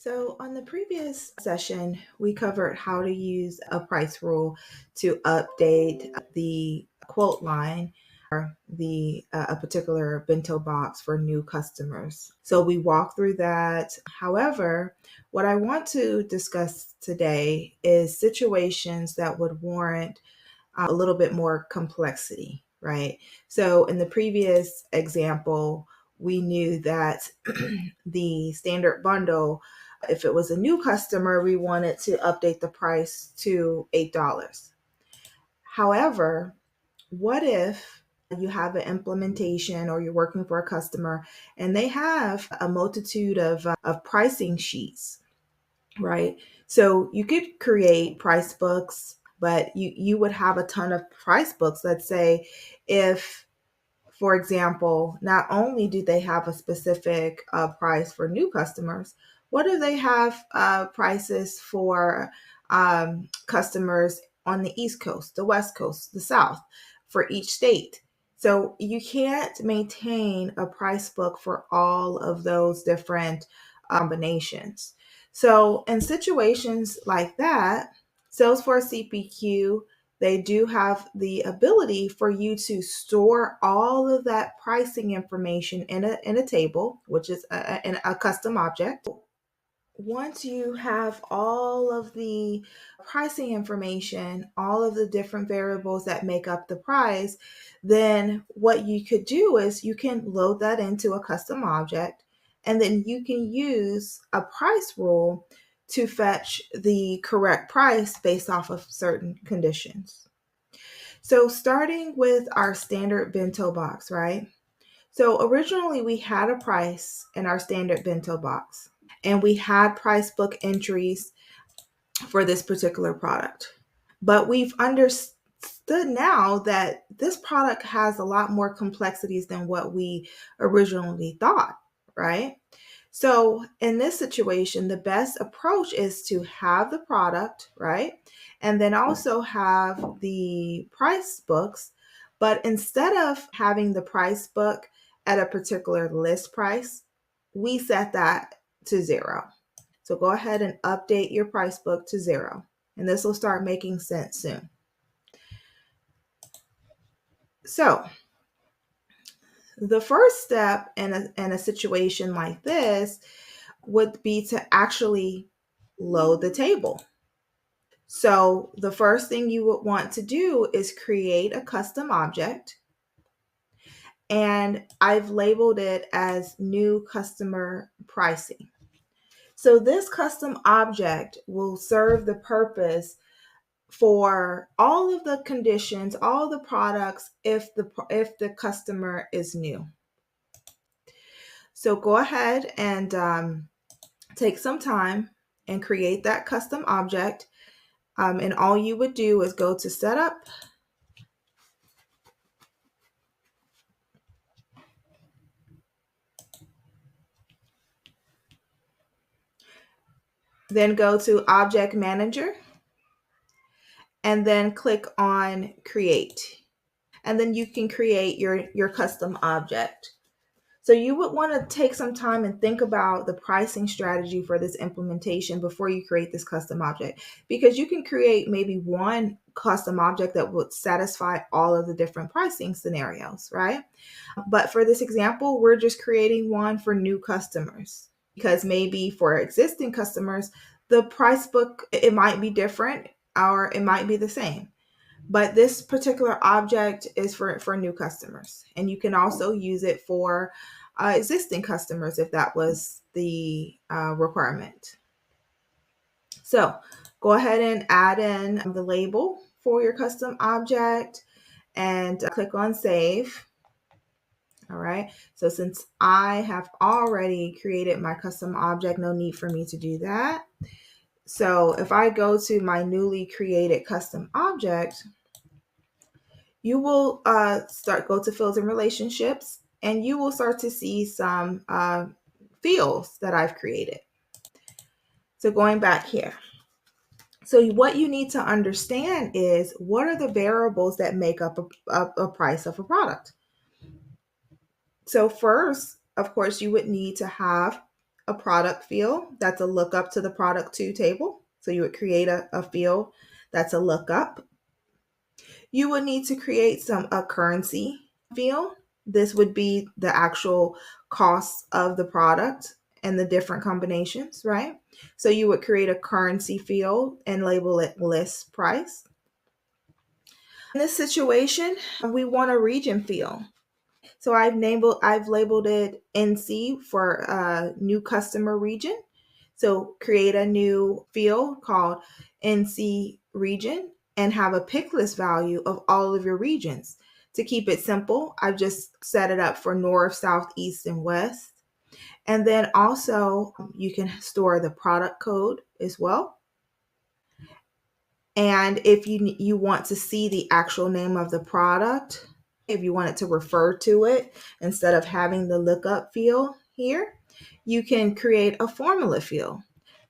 So, on the previous session, we covered how to use a price rule to update the quote line or the a particular bento box for new customers. So, we walked through that. However, what I want to discuss today is situations that would warrant a little bit more complexity, right? So, in the previous example, we knew that the standard bundle, if it was a new customer, we wanted to update the price to $8. However, what if you have an implementation or you're working for a customer and they have a multitude of pricing sheets, right? So you could create price books, but you would have a ton of price books. Let's say if, for example, not only do they have a specific price for new customers, what if they have prices for customers on the East Coast, the West Coast, the South, for each state? So you can't maintain a price book for all of those different combinations. So in situations like that, Salesforce CPQ, they do have the ability for you to store all of that pricing information in a table, which is a custom object. Once you have all of the pricing information, all of the different variables that make up the price, then what you could do is you can load that into a custom object, and then you can use a price rule to fetch the correct price based off of certain conditions. So starting with our standard bento box, right? So originally we had a price in our standard bento box, and we had price book entries for this particular product. But we've understood now that this product has a lot more complexities than what we originally thought, right? So in this situation, the best approach is to have the product, right? And then also have the price books. But instead of having the price book at a particular list price, we set that to 0. So go ahead and update your price book to 0. And this will start making sense soon. So the first step in a situation like this would be to actually load the table. So the first thing you would want to do is create a custom object. And I've labeled it as new customer pricing. So this custom object will serve the purpose for all of the conditions, all the products, if the customer is new. So go ahead and take some time and create that custom object. And all you would do is go to Setup, then go to Object Manager, and then click on Create. And then you can create your custom object. So you would want to take some time and think about the pricing strategy for this implementation before you create this custom object, because you can create maybe one custom object that would satisfy all of the different pricing scenarios, right? But for this example, we're just creating one for new customers, because maybe for existing customers, the price book, it might be different or it might be the same. But this particular object is for new customers. And you can also use it for existing customers if that was the requirement. So go ahead and add in the label for your custom object and click on Save. All right. So since I have already created my custom object, no need for me to do that. So if I go to my newly created custom object, you will go to Fields and Relationships, and you will start to see some fields that I've created. So going back here. So what you need to understand is, what are the variables that make up a price of a product? So first, of course, you would need to have a product field that's a lookup to the product to table. So you would create a field that's a lookup. You would need to create a currency field. This would be the actual cost of the product and the different combinations, right? So you would create a currency field and label it list price. In this situation, we want a region field. So I've labeled it NC for new customer region. So create a new field called NC region and have a pick list value of all of your regions. To keep it simple, I've just set it up for north, south, east, and west. And then also you can store the product code as well. And if you want to see the actual name of the product, if you want it to refer to it instead of having the lookup field here, you can create a formula field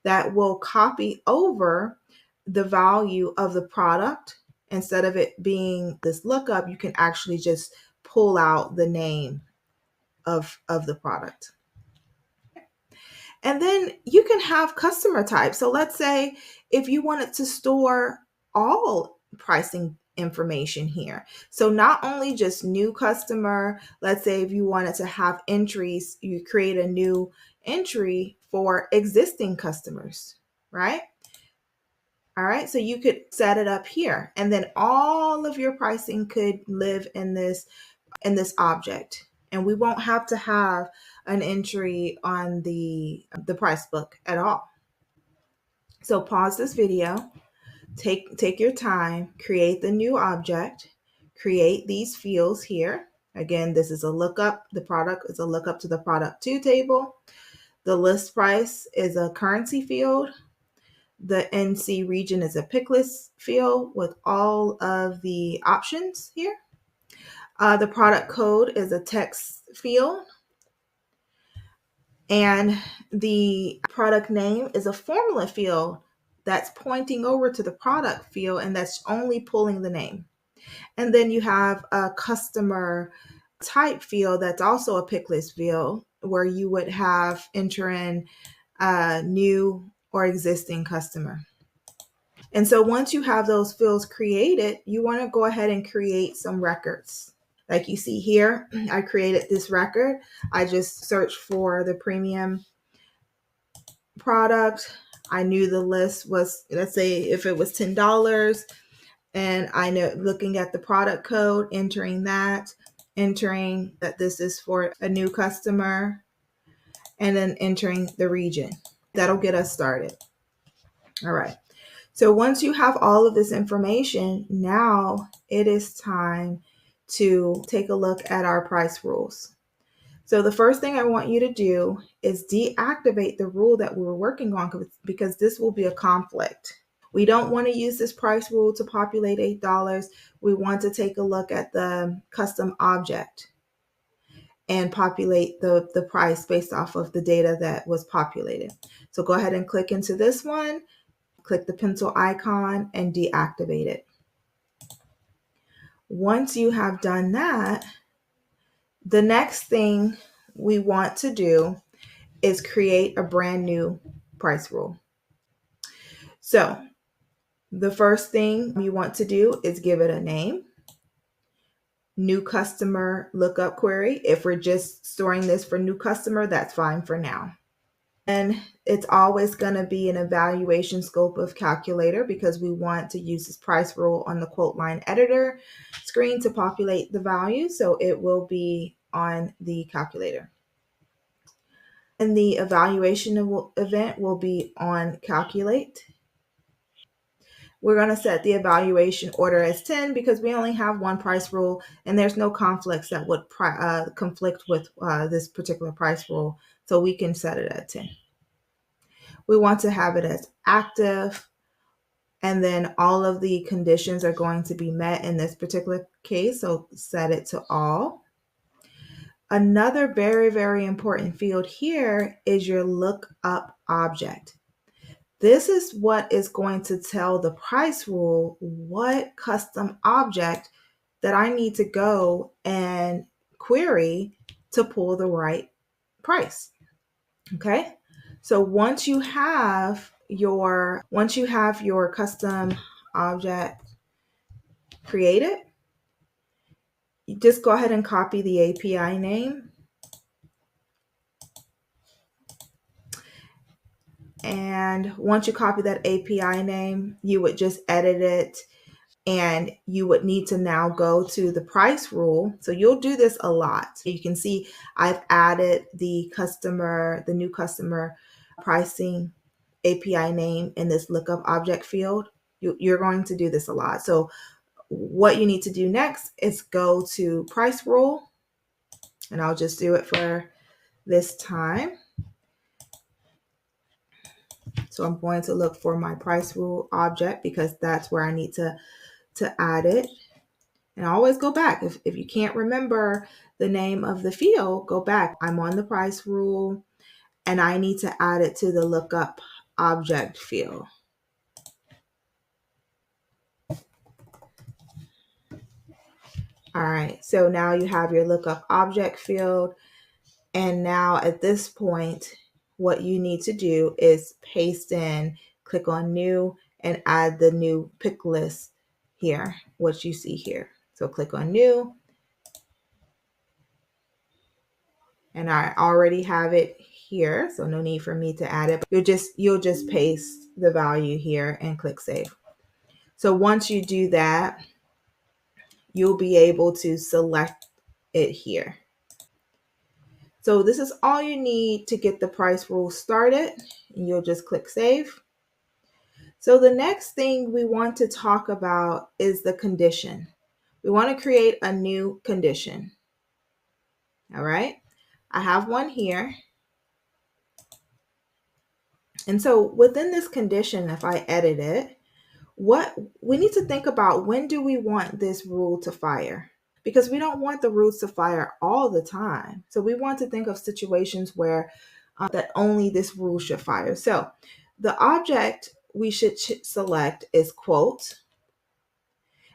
that will copy over the value of the product. Instead of it being this lookup, you can actually just pull out the name of the product. And then you can have customer types. So let's say if you wanted to store all pricing information here. So not only just new customer, let's say if you wanted to have entries, you create a new entry for existing customers, right? All right, so you could set it up here, and then all of your pricing could live in this object, and we won't have to have an entry on the price book at all. So pause this video, take your time, create the new object, create these fields here. Again, this is a lookup. The product is a lookup to the product to table. The list price is a currency field. The NC region is a pick list field with all of the options here. The product code is a text field. And the product name is a formula field that's pointing over to the product field, and that's only pulling the name. And then you have a customer type field that's also a pick list field where you would have enter in new or existing customer. And so once you have those fields created, you want to go ahead and create some records. Like you see here, I created this record. I just searched for the premium product. I knew the list was, let's say if it was $10, and I know looking at the product code, entering that this is for a new customer, and then entering the region. That'll get us started. All right. So once you have all of this information, now it is time to take a look at our price rules. So the first thing I want you to do is deactivate the rule that we were working on, because this will be a conflict. We don't want to use this price rule to populate $8. We want to take a look at the custom object and populate the price based off of the data that was populated. So go ahead and click into this one, click the pencil icon, and deactivate it. Once you have done that, the next thing we want to do is create a brand new price rule. So the first thing you want to do is give it a name. New customer lookup query. If we're just storing this for new customer, that's fine for now. And it's always going to be an evaluation scope of calculator, because we want to use this price rule on the quote line editor screen to populate the value. So it will be on the calculator. And the evaluation event will be on calculate. We're going to set the evaluation order as 10 because we only have one price rule, and there's no conflicts that would conflict with this particular price rule. So we can set it at 10. We want to have it as active, and then all of the conditions are going to be met in this particular case. So set it to all. Another very, very important field here is your lookup object. This is what is going to tell the price rule what custom object that I need to go and query to pull the right price. Okay, So once you have your custom object created, you just go ahead and copy the API name. And once you copy that API name, you would just edit it, and you would need to now go to the price rule. So you'll do this a lot. You can see I've added the new customer pricing API name in this lookup object field. You're going to do this a lot. So what you need to do next is go to price rule, and I'll just do it for this time. So I'm going to look for my price rule object because that's where I need to add it. And always go back. If you can't remember the name of the field, go back. I'm on the price rule and I need to add it to the lookup object field. All right, so now you have your lookup object field. And now at this point, what you need to do is paste in, click on new, and add the new pick list here, what you see here. So click on new. And I already have it here, so no need for me to add it. You'll just paste the value here and click save. So once you do that, you'll be able to select it here. So this is all you need to get the price rule started, and you'll just click save. So the next thing we want to talk about is the condition. We want to create a new condition. All right, I have one here. And so within this condition, if I edit it, what we need to think about, when do we want this rule to fire? Because we don't want the rules to fire all the time. So we want to think of situations where that only this rule should fire. So the object we should select is quote.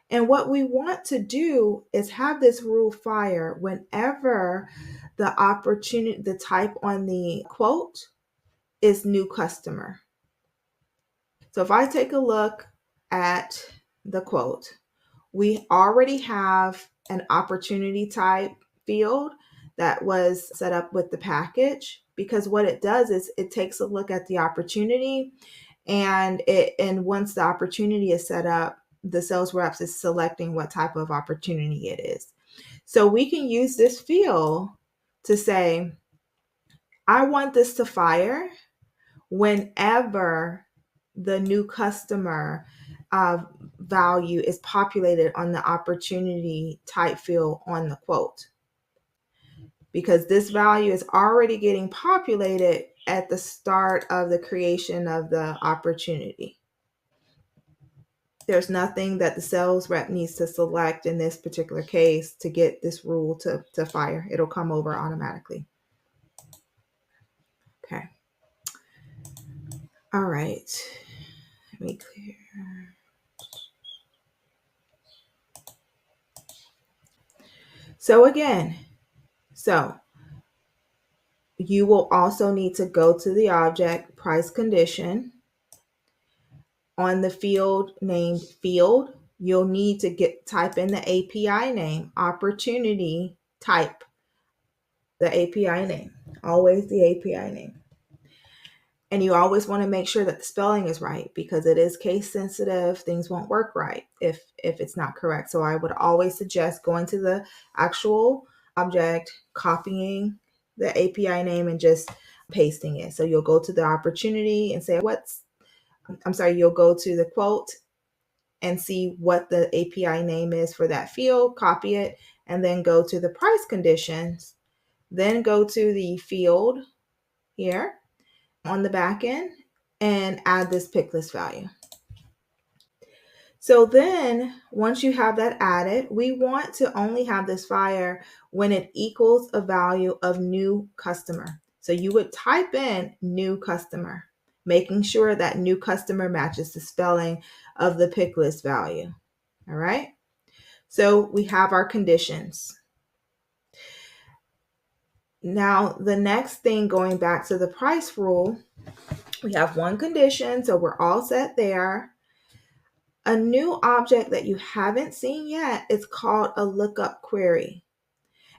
And what we want to do is have this rule fire whenever the type on the quote is new customer. So if I take a look at the quote, we already have an opportunity type field that was set up with the package, because what it does is it takes a look at the opportunity, and once the opportunity is set up, the sales reps is selecting what type of opportunity it is. So we can use this field to say, I want this to fire whenever the new customer value is populated on the opportunity type field on the quote, because this value is already getting populated at the start of the creation of the opportunity. There's nothing that the sales rep needs to select in this particular case to get this rule to fire. It'll come over automatically. Okay. All right. Let me clear. So again, you will also need to go to the object price condition. On the field named field, you'll need to type in the API name, opportunity type, the API name, always the API name. And you always want to make sure that the spelling is right, because it is case sensitive. Things won't work right if it's not correct. So I would always suggest going to the actual object, copying the API name, and just pasting it. So you'll go to the opportunity and say, you'll go to the quote and see what the API name is for that field, copy it, and then go to the price conditions, then go to the field here on the back end and add this pick list value. So then once you have that added, we want to only have this fire when it equals a value of new customer. So you would type in new customer, making sure that new customer matches the spelling of the pick list value. All right. So we have our conditions. Now, the next thing, going back to the price rule, We have one condition, so we're all set there. A new object that you haven't seen yet is called a lookup query.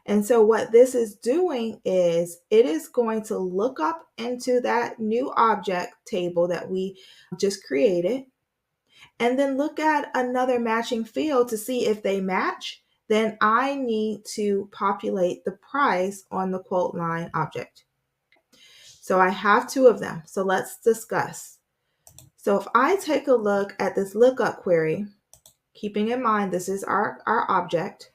And so what this is doing is it is going to look up into that new object table that we just created, and then look at another matching field to see if they match. Then I need to populate the price on the quote line object. So I have two of them. So let's discuss. So if I take a look at this lookup query, keeping in mind this is our object,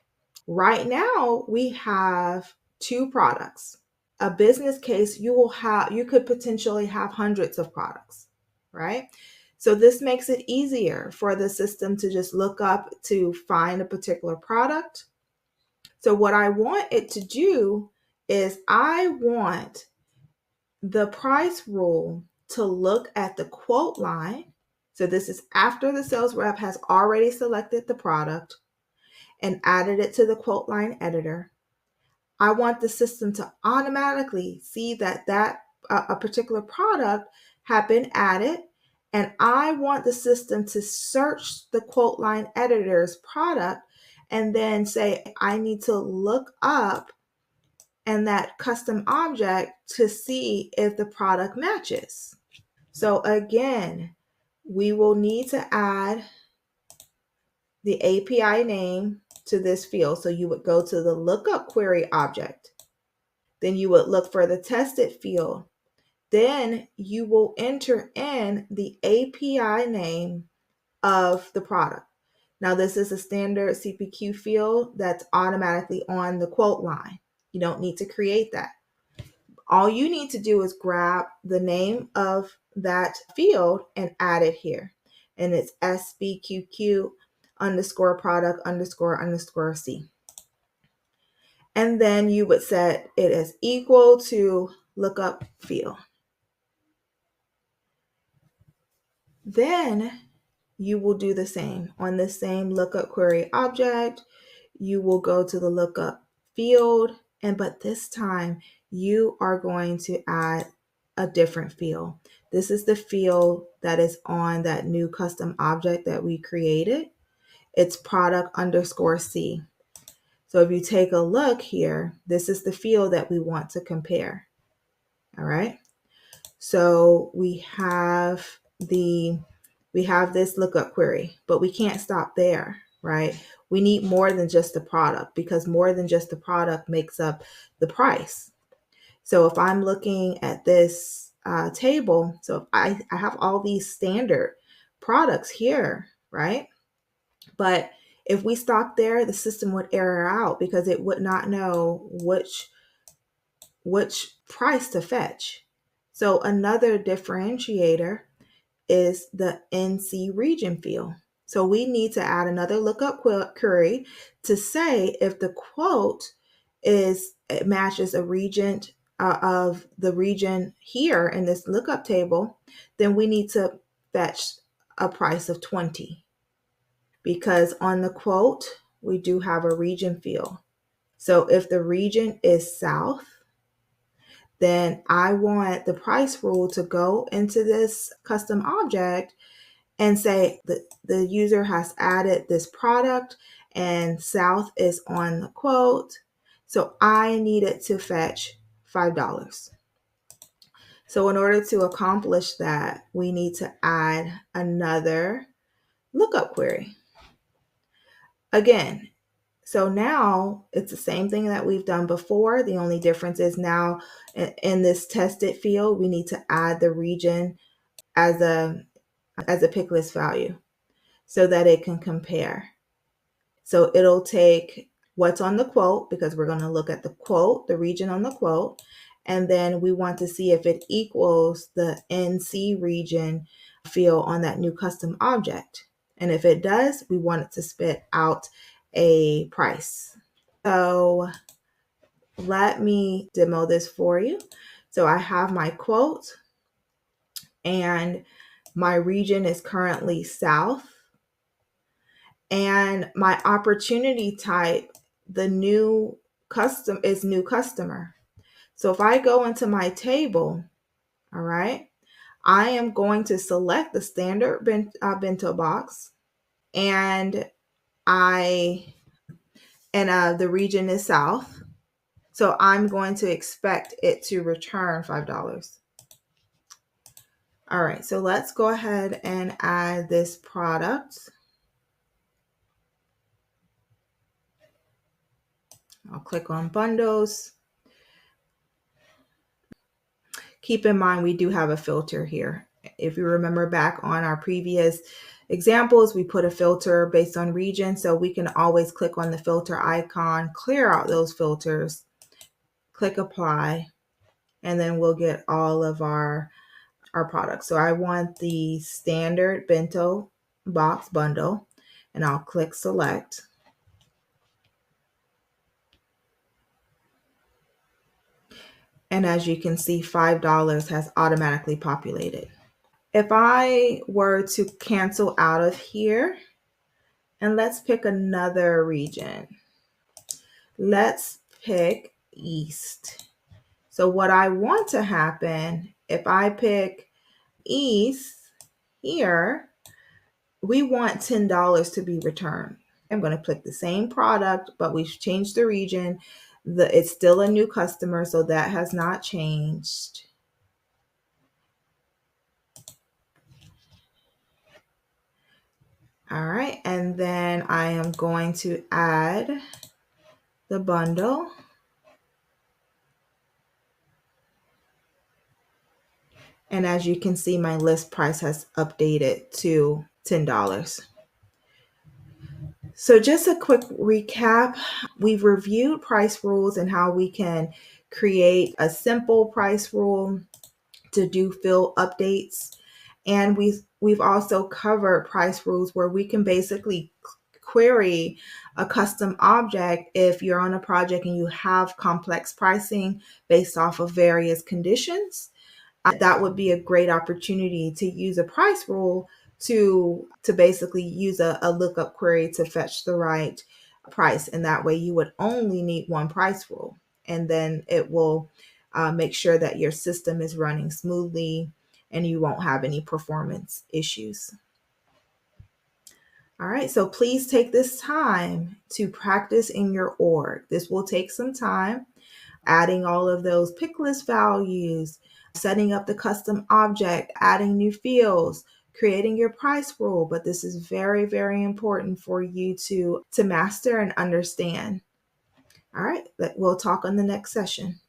right now we have two products. A business case, you could potentially have hundreds of products, right? So this makes it easier for the system to just look up to find a particular product. So what I want it to do is I want the price rule to look at the quote line. So this is after the sales rep has already selected the product and added it to the quote line editor. I want the system to automatically see that a particular product had been added, and I want the system to search the quote line editor's product and then say, I need to look up and that custom object to see if the product matches. So again, we will need to add the API name to this field. So you would go to the lookup query object. Then you would look for the tested field. Then you will enter in the API name of the product. Now, this is a standard CPQ field that's automatically on the quote line. You don't need to create that. All you need to do is grab the name of that field and add it here. And it's SBQQ underscore product underscore C. And then you would set it as equal to lookup field. Then you will do the same on the same lookup query object. You will go to the lookup field, but this time you are going to add a different field. This is the field that is on that new custom object that we created. It's product underscore C. So if you take a look here, this is the field that we want to compare. All right. So we have this lookup query, but we can't stop there, right? We need more than just the product, because more than just the product makes up the price. So if I'm looking at this table, so I have all these standard products here, right? But if we stop there, the system would error out because it would not know which price to fetch. So another differentiator is the NC region field. So we need to add another lookup query to say if the quote it matches a region of the region here in this lookup table, then we need to fetch a price of 20. Because on the quote, we do have a region field. So if the region is South, then I want the price rule to go into this custom object and say that the user has added this product and South is on the quote. So I need it to fetch $5. So in order to accomplish that, we need to add another lookup query. Again, so now it's the same thing that we've done before. The only difference is now in this tested field, we need to add the region as a pick list value so that it can compare. So it'll take what's on the quote, because we're going to look at the quote, the region on the quote, and then we want to see if it equals the NC region field on that new custom object. And if it does, we want it to spit out a price. So let me demo this for you. So I have my quote and my region is currently South, and my opportunity type, the new custom is new customer. So if I go into my table, all right, I am going to select the standard bento box, and the region is South. So I'm going to expect it to return $5. All right, so let's go ahead and add this product. I'll click on bundles. Keep in mind, we do have a filter here. If you remember back on our previous examples, we put a filter based on region, so we can always click on the filter icon, clear out those filters, click apply, and then we'll get all of our products. So I want the standard bento box bundle, and I'll click select. And as you can see, $5 has automatically populated. If I were to cancel out of here, and let's pick another region. Let's pick East. So what I want to happen, if I pick East here, we want $10 to be returned. I'm going to click the same product, but we've changed the region. It's still a new customer, so that has not changed. All right, and then I am going to add the bundle. And as you can see, my list price has updated to $10. So just a quick recap. We've reviewed price rules and how we can create a simple price rule to do fill updates. And we've also covered price rules where we can basically query a custom object if you're on a project and you have complex pricing based off of various conditions. That would be a great opportunity to use a price rule to basically use a lookup query to fetch the right price. And that way you would only need one price rule. And then it will make sure that your system is running smoothly and you won't have any performance issues. All right, so please take this time to practice in your org. This will take some time, adding all of those pick list values, setting up the custom object, adding new fields, creating your price rule. But this is very, very important for you to master and understand. All right, we'll talk on the next session.